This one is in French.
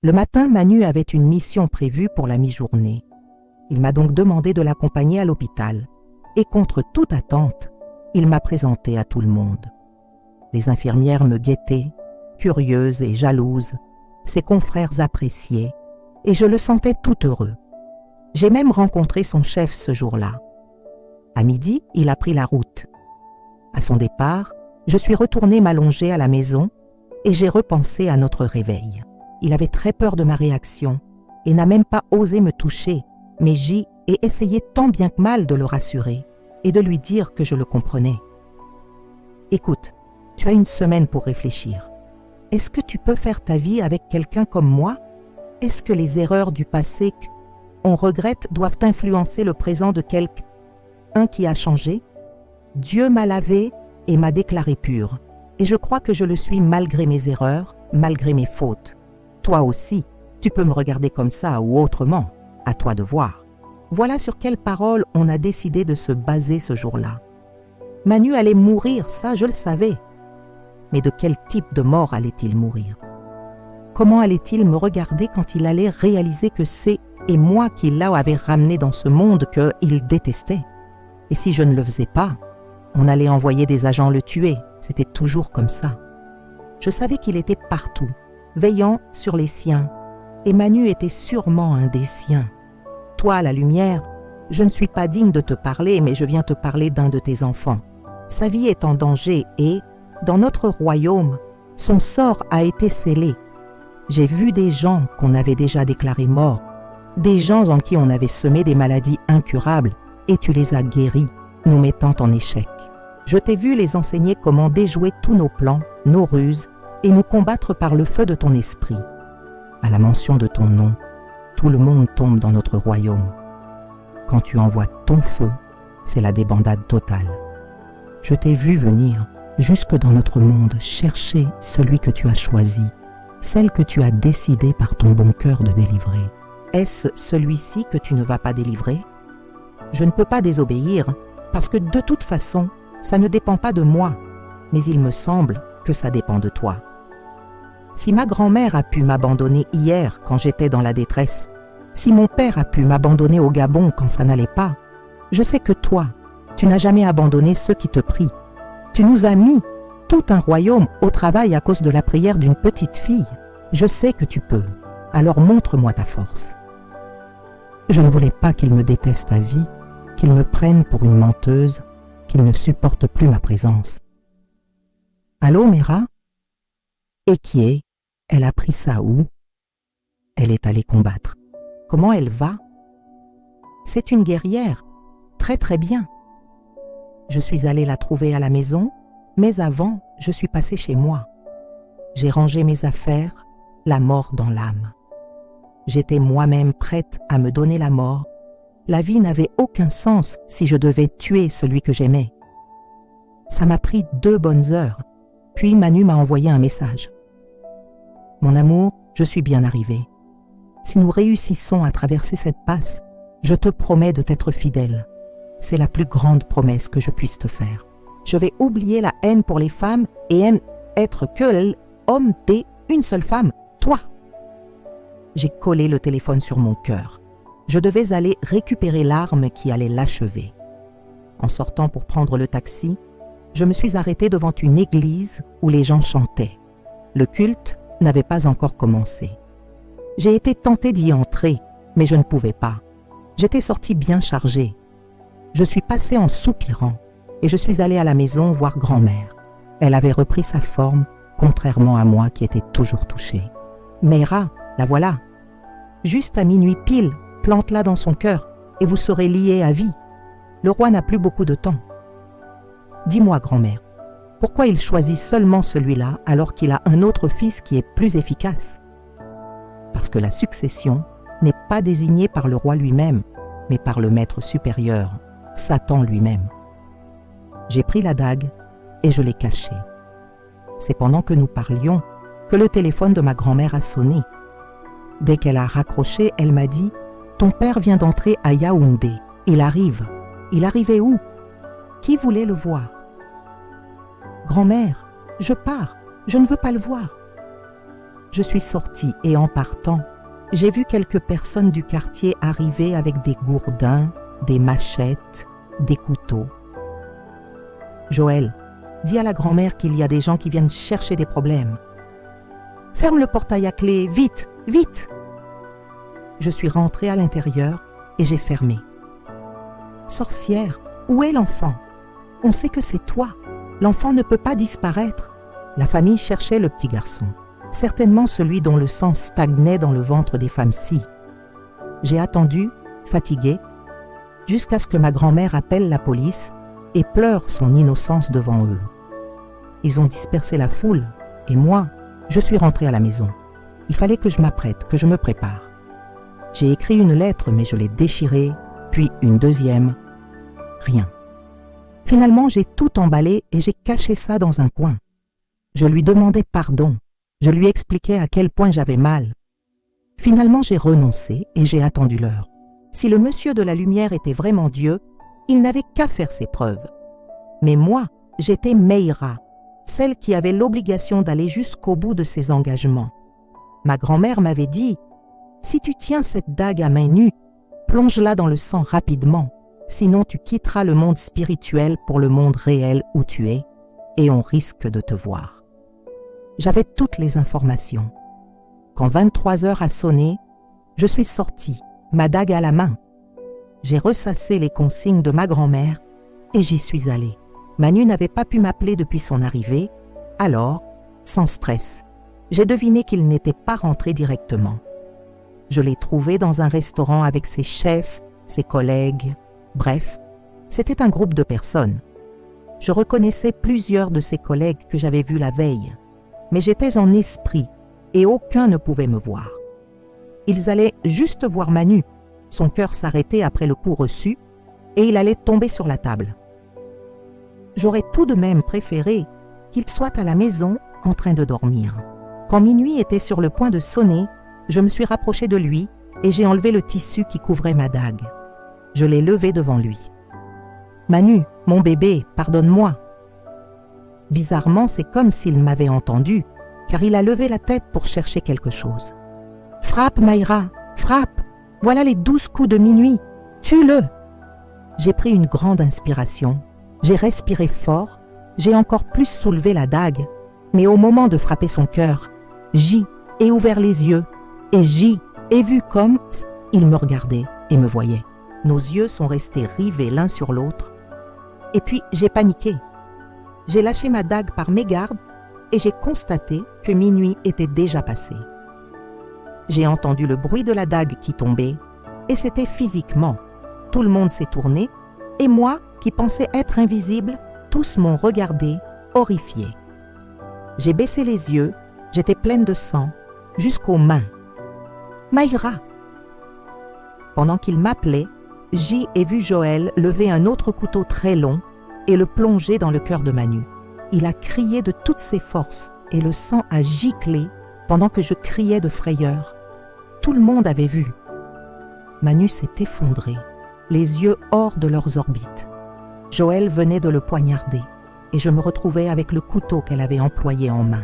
Le matin, Manu avait une mission prévue pour la mi-journée. Il m'a donc demandé de l'accompagner à l'hôpital. Et contre toute attente, il m'a présenté à tout le monde. Les infirmières me guettaient, curieuses et jalouses, ses confrères appréciaient, et je le sentais tout heureux. J'ai même rencontré son chef ce jour-là. À midi, il a pris la route. À son départ, je suis retournée m'allonger à la maison et j'ai repensé à notre réveil. Il avait très peur de ma réaction et n'a même pas osé me toucher, mais j'ai essayé tant bien que mal de le rassurer et de lui dire que je le comprenais. « Écoute, tu as une semaine pour réfléchir. Est-ce que tu peux faire ta vie avec quelqu'un comme moi? Est-ce que les erreurs du passé qu'on regrette doivent influencer le présent de quelqu'un qui a changé? Dieu m'a lavé et m'a déclaré pure, et je crois que je le suis malgré mes erreurs, malgré mes fautes. Toi aussi, tu peux me regarder comme ça ou autrement, à toi de voir. » Voilà sur quelles paroles on a décidé de se baser ce jour-là. Manu allait mourir, ça je le savais. Mais de quel type de mort allait-il mourir? Comment allait-il me regarder quand il allait réaliser que c'est moi qui l'avais ramené dans ce monde qu'il détestait? Et si je ne le faisais pas, on allait envoyer des agents le tuer. C'était toujours comme ça. Je savais qu'il était partout, veillant sur les siens. Et Manu était sûrement un des siens. Toi, à la lumière, je ne suis pas digne de te parler, mais je viens te parler d'un de tes enfants. Sa vie est en danger et, dans notre royaume, son sort a été scellé. J'ai vu des gens qu'on avait déjà déclarés morts, des gens en qui on avait semé des maladies incurables, et tu les as guéris, nous mettant en échec. Je t'ai vu les enseigner comment déjouer tous nos plans, nos ruses, et nous combattre par le feu de ton esprit. À la mention de ton nom, tout le monde tombe dans notre royaume. Quand tu envoies ton feu, c'est la débandade totale. Je t'ai vu venir jusque dans notre monde chercher celui que tu as choisi, celle que tu as décidé par ton bon cœur de délivrer. Est-ce celui-ci que tu ne vas pas délivrer? Je ne peux pas désobéir parce que de toute façon, ça ne dépend pas de moi, mais il me semble que ça dépend de toi. Si ma grand-mère a pu m'abandonner hier quand j'étais dans la détresse, si mon père a pu m'abandonner au Gabon quand ça n'allait pas, je sais que toi, tu n'as jamais abandonné ceux qui te prient. Tu nous as mis tout un royaume au travail à cause de la prière d'une petite fille. Je sais que tu peux, alors montre-moi ta force. Je ne voulais pas qu'il me déteste à vie, qu'il me prenne pour une menteuse, qu'il ne supporte plus ma présence. Allô, Mera? Et qui est? Elle a pris ça où? Elle est allée combattre. Comment elle va? C'est une guerrière, très très bien. Je suis allée la trouver à la maison, mais avant, je suis passée chez moi. J'ai rangé mes affaires, la mort dans l'âme. J'étais moi-même prête à me donner la mort. La vie n'avait aucun sens si je devais tuer celui que j'aimais. Ça m'a pris 2 bonnes heures, puis Manu m'a envoyé un message. Mon amour, je suis bien arrivée. Si nous réussissons à traverser cette passe, je te promets de t'être fidèle. C'est la plus grande promesse que je puisse te faire. Je vais oublier la haine pour les femmes et être que l'homme d'une seule femme, toi. J'ai collé le téléphone sur mon cœur. Je devais aller récupérer l'arme qui allait l'achever. En sortant pour prendre le taxi, je me suis arrêtée devant une église où les gens chantaient. Le culte n'avait pas encore commencé. J'ai été tentée d'y entrer, mais je ne pouvais pas. J'étais sortie bien chargée. Je suis passée en soupirant et je suis allée à la maison voir grand-mère. Elle avait repris sa forme, contrairement à moi qui étais toujours touchée. Mera, la voilà. Juste à minuit pile, plante-la dans son cœur et vous serez liés à vie. Le roi n'a plus beaucoup de temps. Dis-moi, grand-mère, pourquoi il choisit seulement celui-là alors qu'il a un autre fils qui est plus efficace? Parce que la succession n'est pas désignée par le roi lui-même, mais par le maître supérieur, Satan lui-même. J'ai pris la dague et je l'ai cachée. C'est pendant que nous parlions que le téléphone de ma grand-mère a sonné. Dès qu'elle a raccroché, elle m'a dit « Ton père vient d'entrer à Yaoundé. Il arrive. » Il arrivait où? Qui voulait le voir? Grand-mère, je pars. Je ne veux pas le voir. Je suis sortie et en partant, j'ai vu quelques personnes du quartier arriver avec des gourdins, des machettes, des couteaux. Joël, dis à la grand-mère qu'il y a des gens qui viennent chercher des problèmes. Ferme le portail à clé, vite, vite! Je suis rentrée à l'intérieur et j'ai fermé. Sorcière, où est l'enfant? On sait que c'est toi. L'enfant ne peut pas disparaître. La famille cherchait le petit garçon, certainement celui dont le sang stagnait dans le ventre des femmes-ci. J'ai attendu, fatiguée, jusqu'à ce que ma grand-mère appelle la police et pleure son innocence devant eux. Ils ont dispersé la foule et moi, je suis rentrée à la maison. Il fallait que je m'apprête, que je me prépare. J'ai écrit une lettre, mais je l'ai déchirée, puis une deuxième. Rien. Finalement, j'ai tout emballé et j'ai caché ça dans un coin. Je lui demandais pardon. Je lui expliquais à quel point j'avais mal. Finalement, j'ai renoncé et j'ai attendu l'heure. Si le monsieur de la lumière était vraiment Dieu, il n'avait qu'à faire ses preuves. Mais moi, j'étais Meïra, celle qui avait l'obligation d'aller jusqu'au bout de ses engagements. Ma grand-mère m'avait dit « Si tu tiens cette dague à main nue, plonge-la dans le sang rapidement, sinon tu quitteras le monde spirituel pour le monde réel où tu es, et on risque de te voir. » J'avais toutes les informations. Quand 23 heures a sonné, je suis sortie, ma dague à la main. J'ai ressassé les consignes de ma grand-mère et j'y suis allée. Manu n'avait pas pu m'appeler depuis son arrivée, alors, sans stress, j'ai deviné qu'il n'était pas rentré directement. Je l'ai trouvé dans un restaurant avec ses chefs, ses collègues, bref, c'était un groupe de personnes. Je reconnaissais plusieurs de ses collègues que j'avais vus la veille, mais j'étais en esprit et aucun ne pouvait me voir. Ils allaient juste voir Manu, son cœur s'arrêtait après le coup reçu et il allait tomber sur la table. J'aurais tout de même préféré qu'il soit à la maison en train de dormir. Quand minuit était sur le point de sonner, je me suis rapprochée de lui et j'ai enlevé le tissu qui couvrait ma dague. Je l'ai levé devant lui. « Manu, mon bébé, pardonne-moi. » Bizarrement, c'est comme s'il m'avait entendu, car il a levé la tête pour chercher quelque chose. « Frappe, Meïra, frappe! Voilà les 12 coups de minuit. Tue-le !» J'ai pris une grande inspiration. J'ai respiré fort. J'ai encore plus soulevé la dague. Mais au moment de frapper son cœur, J ai ouvert les yeux et J ai vu comme il me regardait et me voyait. Nos yeux sont restés rivés l'un sur l'autre. Et puis j'ai paniqué. J'ai lâché ma dague par mégarde et j'ai constaté que minuit était déjà passé. J'ai entendu le bruit de la dague qui tombait et c'était physiquement. Tout le monde s'est tourné et moi, qui pensais être invisible, tous m'ont regardé, horrifié. J'ai baissé les yeux, j'étais pleine de sang, jusqu'aux mains. « Meïra !» Pendant qu'il m'appelait, J ai vu Joël lever un autre couteau très long et le plonger dans le cœur de Manu. Il a crié de toutes ses forces et le sang a giclé pendant que je criais de frayeur. Tout le monde avait vu. Manu s'est effondré, les yeux hors de leurs orbites. Joël venait de le poignarder et je me retrouvais avec le couteau qu'elle avait employé en main.